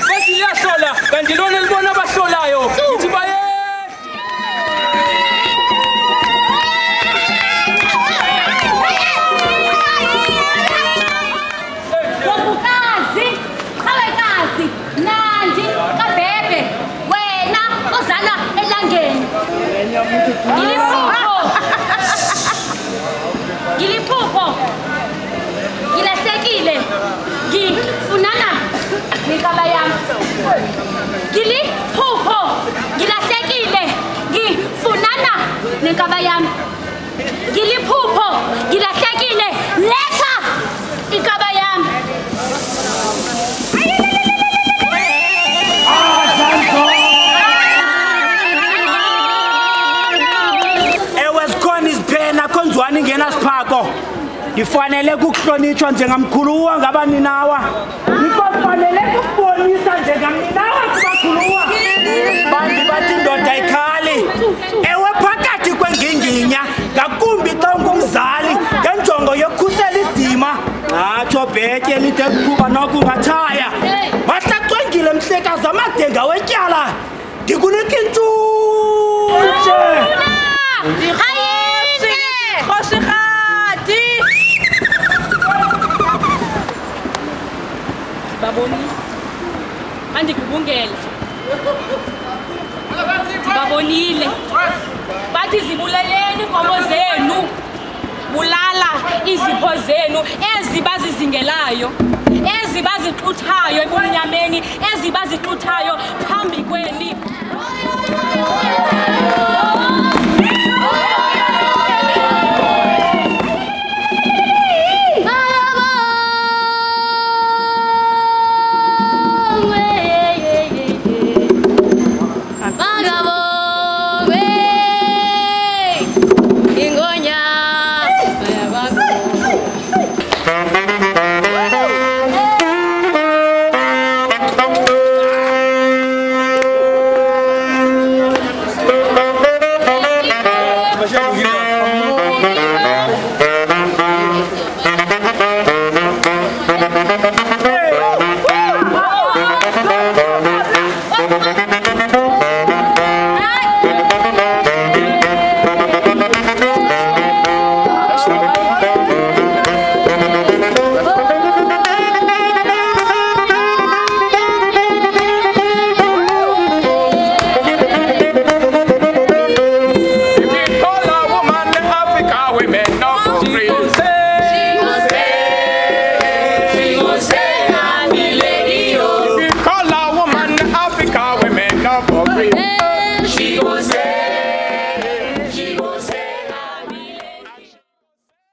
bathi liyahlola kanti lona libona abahlolayo ithi baye Nandi kabebe wena ozala elangeni Giliphupho Gilahlekile Ngifunana nekaba yami Giliphupho Gilahlekile Ngifunana nekaba yami Giliphupho Gilahlekile letha ikaba yami Konzwani ngena siphako ifanele ukuhlonitshwa njengamkhuluwa ngabaninawa nikofanele ukubonisa njengamninawa kubakhuluwa bantu bathi indoda ayikhali ewe phakathi kwenginginya ngakumbi xa ungumzali ngenjongo yokukhusela idima atsho bhetye lide kuba nokungathaya mahlacwengile mhlekazi amadenga wetyala ndikunika intshutshe Baboni andikubungele babonile bathi zibulaleni inkomo zenu bulala izipho zenu ezibazizingelayo ezibazixuthayo ebumnyameni ezibazixuthayo phambi kweli